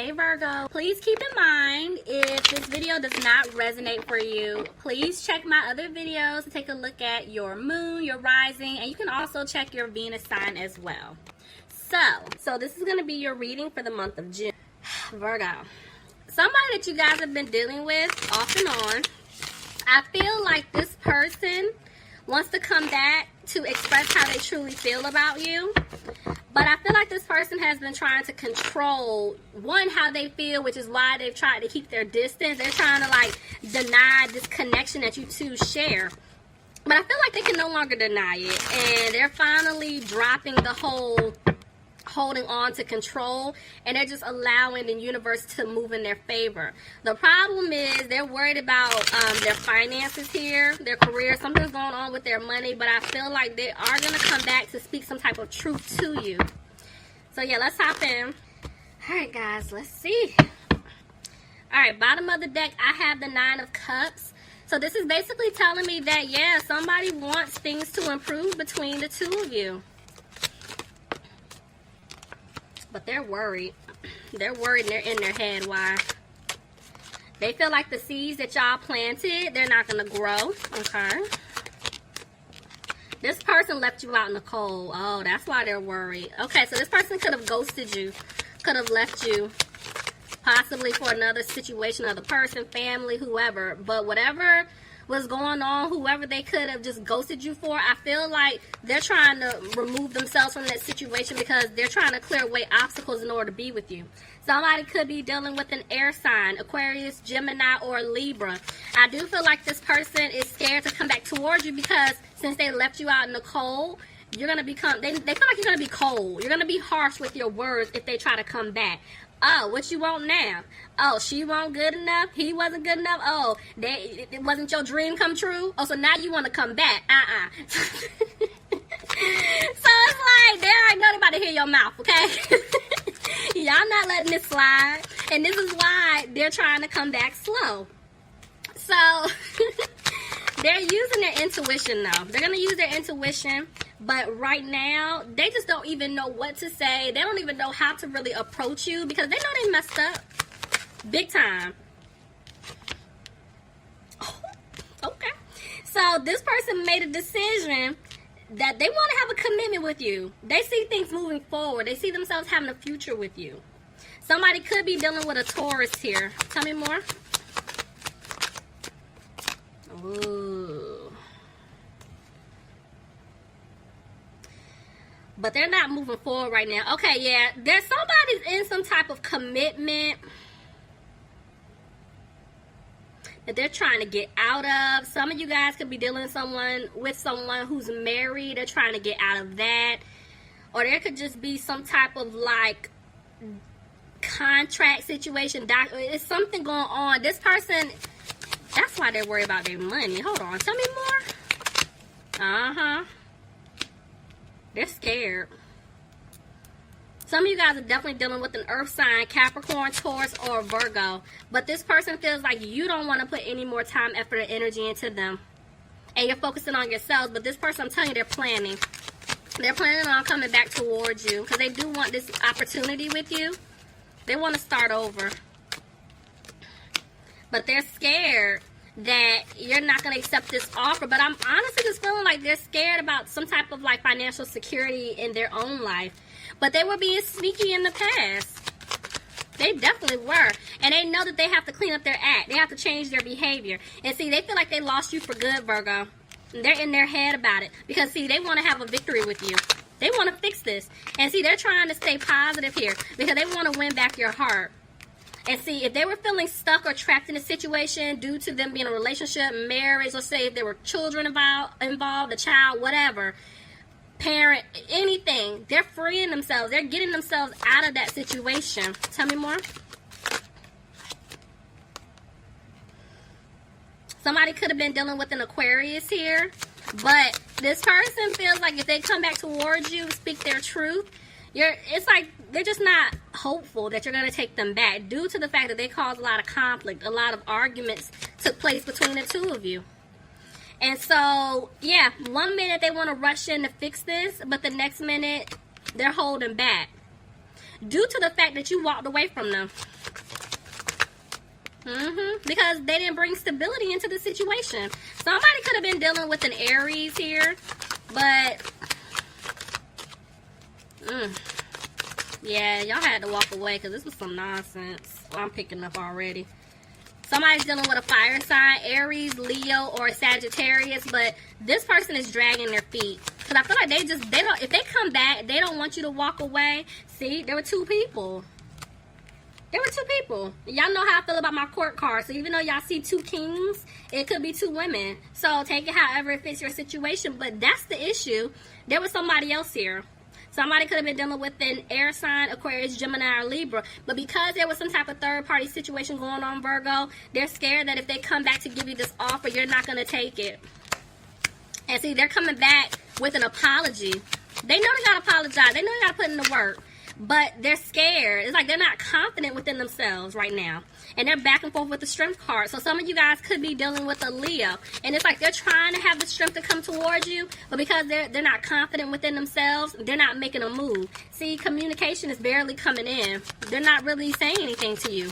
Hey Virgo, please keep in mind if this video does not resonate for you, please check my other videos to take a look at your moon, your rising, and you can also check your Venus sign as well. So this is going to be your reading for the month of June. Virgo, somebody that you guys have been dealing with off and on. I feel like this person wants to come back to express how they truly feel about you. But I feel like this person has been trying to control, one, how they feel, which is why they've tried to keep their distance. They're trying to, like, deny this connection that you two share. But I feel like they can no longer deny it. And they're finally dropping the whole holding on to control, and they're just allowing the universe to move in their favor. The problem is they're worried about their finances here, their career. Something's going on with their money, but I feel like they are going to come back to speak some type of truth to you. So yeah, let's hop in. All right, guys, let's see. All right, bottom of the deck, I have the Nine of Cups. So this is basically telling me that, yeah, somebody wants things to improve between the two of you. But they're worried. They're worried and they're in their head. Why? They feel like the seeds that y'all planted, they're not going to grow. Okay. This person left you out in the cold. Oh, that's why they're worried. Okay, so this person could have ghosted you. Could have left you. Possibly for another situation, other person, family, whoever. But whatever was going on, whoever they could have just ghosted you for, I feel like they're trying to remove themselves from that situation because they're trying to clear away obstacles in order to be with you. Somebody could be dealing with an air sign, Aquarius, Gemini, or Libra. I do feel like this person is scared to come back towards you because since they left you out in the cold, you're going to become, they feel like you're going to be cold. You're going to be harsh with your words if they try to come back. Oh, what you want now? Oh, she wasn't good enough? He wasn't good enough? Oh, it wasn't your dream come true? Oh, so now you want to come back? So it's like, they already know about to hear your mouth, okay? Y'all not letting this slide. And this is why they're trying to come back slow. So, they're using their intuition, though. They're going to use their intuition. But right now, they just don't even know what to say. They don't even know how to really approach you because they know they messed up. Big time. Oh, okay. So this person made a decision that they want to have a commitment with you. They see things moving forward. They see themselves having a future with you. Somebody could be dealing with a Taurus here. Tell me more. Ooh. But they're not moving forward right now. Okay, yeah. There's somebody's in some type of commitment that they're trying to get out of. Some of you guys could be dealing with someone who's married. They're trying to get out of that. Or there could just be some type of, like, contract situation. It's something going on. This person, that's why they're worried about their money. Hold on. Tell me more. Uh-huh. They're scared. Some of you guys are definitely dealing with an earth sign, Capricorn, Taurus, or Virgo. But this person feels like you don't want to put any more time, effort, and energy into them. And you're focusing on yourselves. But this person, I'm telling you, they're planning. They're planning on coming back towards you. Because they do want this opportunity with you. They want to start over. But they're scared that you're not going to accept this offer. But I'm honestly just feeling like they're scared about some type of like financial security in their own life. But they were being sneaky in the past. They definitely were. And they know that they have to clean up their act. They have to change their behavior. And see, they feel like they lost you for good, Virgo. And they're in their head about it. Because see, they want to have a victory with you. They want to fix this. And see, they're trying to stay positive here. Because they want to win back your heart. And see, if they were feeling stuck or trapped in a situation due to them being in a relationship, marriage, let's say if there were children involved, a child, whatever, parent, anything, they're freeing themselves. They're getting themselves out of that situation. Tell me more. Somebody could have been dealing with an Aquarius here. But this person feels like if they come back towards you, speak their truth, it's like they're just not hopeful that you're going to take them back due to the fact that they caused a lot of conflict. A lot of arguments took place between the two of you. And so, yeah, one minute they want to rush in to fix this, but the next minute they're holding back. due to the fact that you walked away from them. Because they didn't bring stability into the situation. Somebody could have been dealing with an Aries here, but yeah, y'all had to walk away because this was some nonsense. Well, I'm picking up already. Somebody's dealing with a fire sign, Aries, Leo, or Sagittarius, but this person is dragging their feet. Because I feel like they don't, if they come back, they don't want you to walk away. See, there were two people. Y'all know how I feel about my court card. So even though y'all see two kings, it could be two women. So take it however it fits your situation. But that's the issue. There was somebody else here. Somebody could have been dealing with an air sign, Aquarius, Gemini, or Libra. But because there was some type of third-party situation going on, Virgo, they're scared that if they come back to give you this offer, you're not going to take it. And see, they're coming back with an apology. They know they got to apologize. They know they got to put in the work. But they're scared. It's like they're not confident within themselves right now. And they're back and forth with the strength card. So some of you guys could be dealing with a Leo. And it's like they're trying to have the strength to come towards you. But because they're not confident within themselves, they're not making a move. See, communication is barely coming in. They're not really saying anything to you.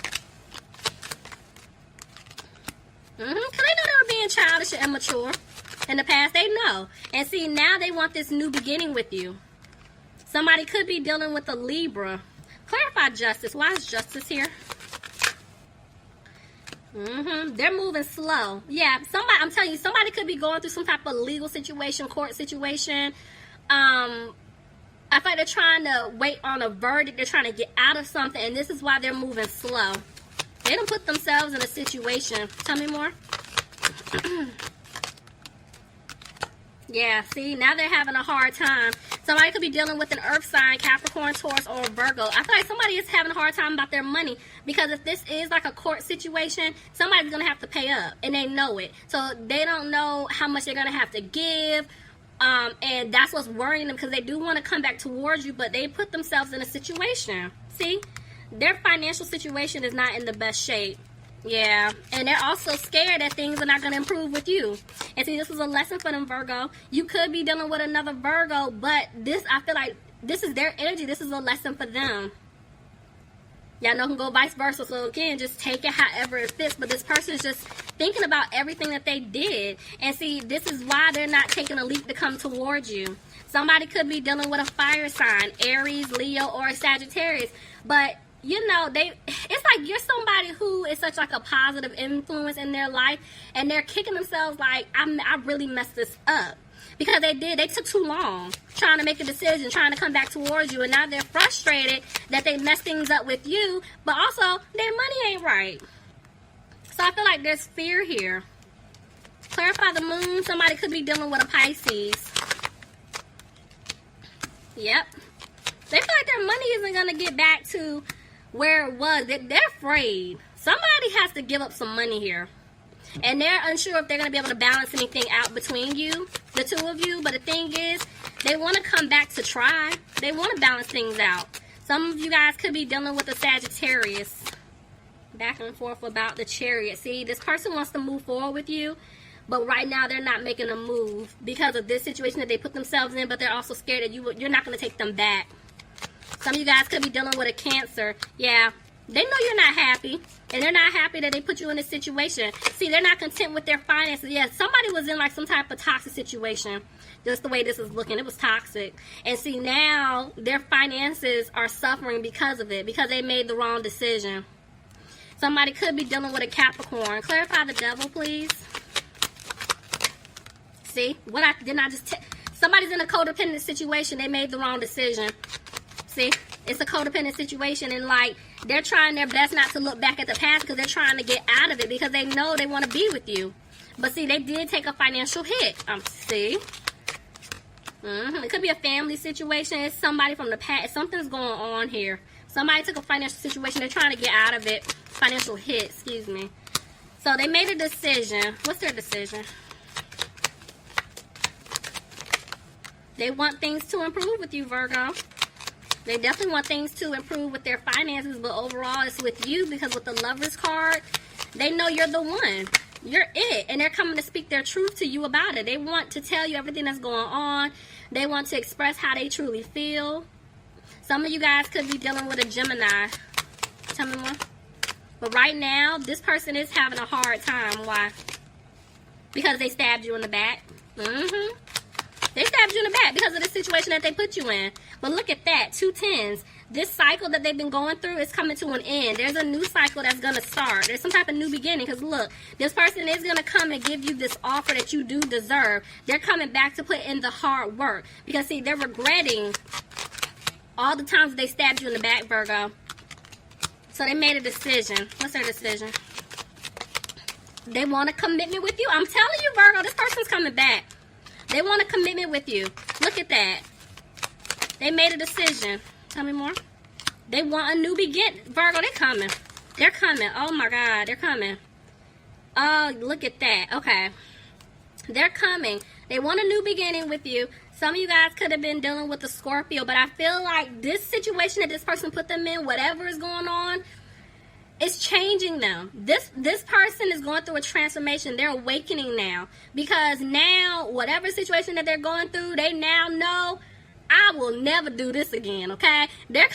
Because they know they were being childish and immature. In the past, they know. And see, now they want this new beginning with you. Somebody could be dealing with a Libra. Clarify justice. Why is justice here? They're moving slow. Yeah, I'm telling you, somebody could be going through some type of legal situation, court situation. I feel like they're trying to wait on a verdict. They're trying to get out of something, and this is why they're moving slow. They don't put themselves in a situation. Tell me more. Yeah, see, now they're having a hard time. Somebody could be dealing with an earth sign, Capricorn, Taurus, or Virgo. I feel like somebody is having a hard time about their money because if this is like a court situation, somebody's going to have to pay up, and they know it. So they don't know how much they're going to have to give, and that's what's worrying them because they do want to come back towards you, but they put themselves in a situation. See, their financial situation is not in the best shape. Yeah, and they're also scared that things are not going to improve with you. And see, this is a lesson for them, Virgo. You could be dealing with another Virgo, but this, I feel like this is their energy. This is a lesson for them. Y'all know it can go vice versa. So again, just take it however it fits. But this person is just thinking about everything that they did. And see, this is why they're not taking a leap to come towards you. Somebody could be dealing with a fire sign, Aries, Leo, or Sagittarius. But you know, it's like you're somebody who is such like a positive influence in their life, and they're kicking themselves like, I really messed this up. Because they took too long trying to make a decision, trying to come back towards you, and now they're frustrated that they messed things up with you, but also their money ain't right. So I feel like there's fear here. Clarify the moon. Somebody could be dealing with a Pisces. Yep. They feel like their money isn't going to get back to where it was. They're afraid. Somebody has to give up some money here. And they're unsure if they're going to be able to balance anything out between you, the two of you. But the thing is, they want to come back to try. They want to balance things out. Some of you guys could be dealing with a Sagittarius. Back and forth about the Chariot. See, this person wants to move forward with you, but right now they're not making a move because of this situation that they put themselves in, but they're also scared that you're not going to take them back. Some of you guys could be dealing with a Cancer. Yeah, they know you're not happy, and they're not happy that they put you in this situation. See, they're not content with their finances. Yeah, somebody was in like some type of toxic situation. Just the way this is looking, it was toxic. And see, now their finances are suffering because of it, because they made the wrong decision. Somebody could be dealing with a Capricorn. Clarify the Devil, please. See, somebody's in a codependent situation. They made the wrong decision. See, it's a codependent situation, and like they're trying their best not to look back at the past because they're trying to get out of it because they know they want to be with you. But see, they did take a financial hit. See, it could be a family situation. It's somebody from the past. Something's going on here. Somebody took a financial situation. They're trying to get out of it. Financial hit, excuse me. So they made a decision. What's their decision? They want things to improve with you, Virgo. They definitely want things to improve with their finances, but overall it's with you because with the Lover's card, they know you're the one. You're it. And they're coming to speak their truth to you about it. They want to tell you everything that's going on. They want to express how they truly feel. Some of you guys could be dealing with a Gemini. Tell me more. But right now, this person is having a hard time. Why? Because they stabbed you in the back. They stabbed you in the back because of the situation that they put you in. But look at that. 2 tens. This cycle that they've been going through is coming to an end. There's a new cycle that's going to start. There's some type of new beginning. Because look, this person is going to come and give you this offer that you do deserve. They're coming back to put in the hard work. Because, see, they're regretting all the times they stabbed you in the back, Virgo. So they made a decision. What's their decision? They want a commitment with you. I'm telling you, Virgo, this person's coming back. They want a commitment with you. Look at that. They made a decision. Tell me more. They want a new beginning. Virgo, they're coming. They're coming. Oh, my God. They're coming. Oh, look at that. Okay. They're coming. They want a new beginning with you. Some of you guys could have been dealing with a Scorpio, but I feel like this situation that this person put them in, whatever is going on, it's changing them. This person is going through a transformation. They're awakening now. Because now, whatever situation that they're going through, they now know, I will never do this again, okay? They're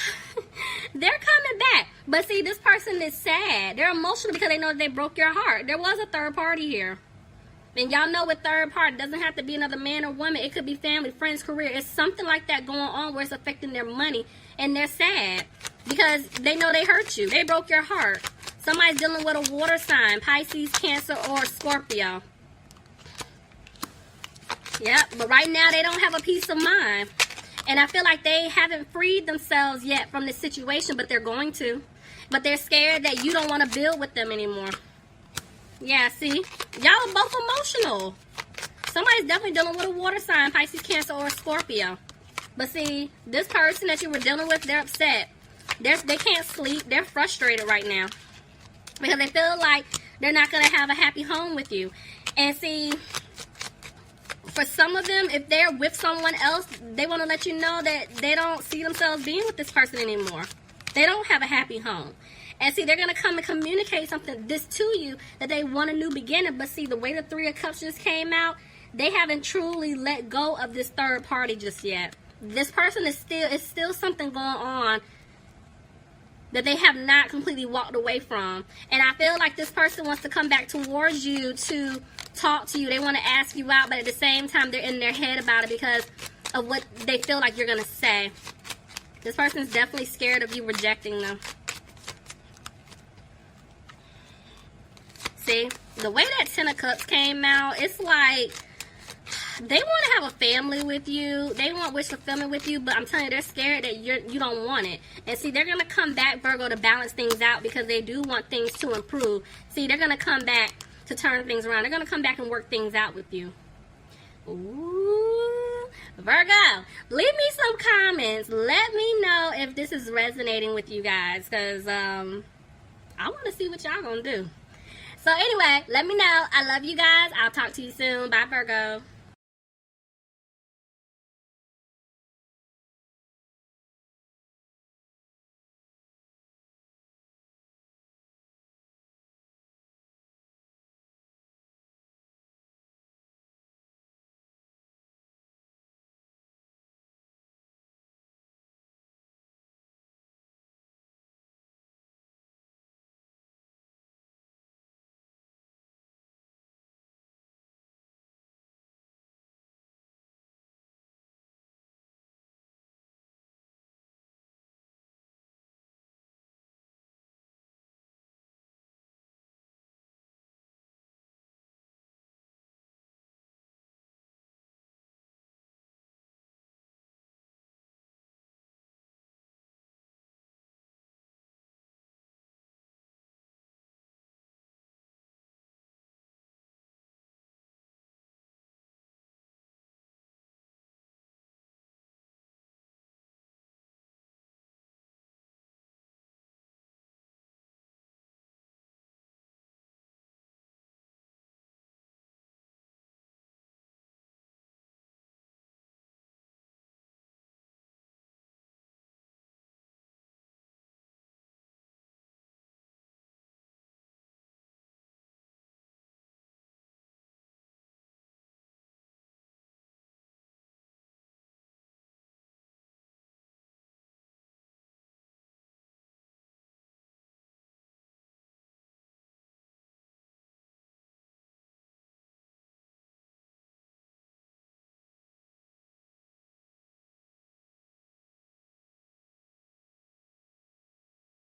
coming back. But see, this person is sad. They're emotional because they know that they broke your heart. There was a third party here. And y'all know with third party, it doesn't have to be another man or woman. It could be family, friends, career. It's something like that going on where it's affecting their money. And they're sad because they know they hurt you. They broke your heart. Somebody's dealing with a water sign, Pisces, Cancer, or Scorpio. Yep, but right now they don't have a peace of mind. And I feel like they haven't freed themselves yet from this situation, but they're going to. But they're scared that you don't want to build with them anymore. Yeah, see? Y'all are both emotional. Somebody's definitely dealing with a water sign, Pisces, Cancer, or Scorpio. But see, this person that you were dealing with, they're upset. They can't sleep. They're frustrated right now. Because they feel like they're not going to have a happy home with you. And see, for some of them, if they're with someone else, they want to let you know that they don't see themselves being with this person anymore. They don't have a happy home. And see, they're going to come and communicate something this to you, that they want a new beginning. But see, the way the 3 of Cups just came out, they haven't truly let go of this third party just yet. This person is still something going on that they have not completely walked away from. And I feel like this person wants to come back towards you to talk to you. They want to ask you out, but at the same time, they're in their head about it because of what they feel like you're going to say. This person's definitely scared of you rejecting them. See, the way that 10 of Cups came out, it's like they want to have a family with you. They want wish fulfillment with you, but I'm telling you, they're scared that you don't want it. And see, they're going to come back, Virgo, to balance things out because they do want things to improve. See, they're going to come back to turn things around. They're going to come back and work things out with you. Ooh, Virgo, leave me some comments. Let me know if this is resonating with you guys because I want to see what y'all going to do. So anyway, let me know. I love you guys. I'll talk to you soon. Bye, Virgo.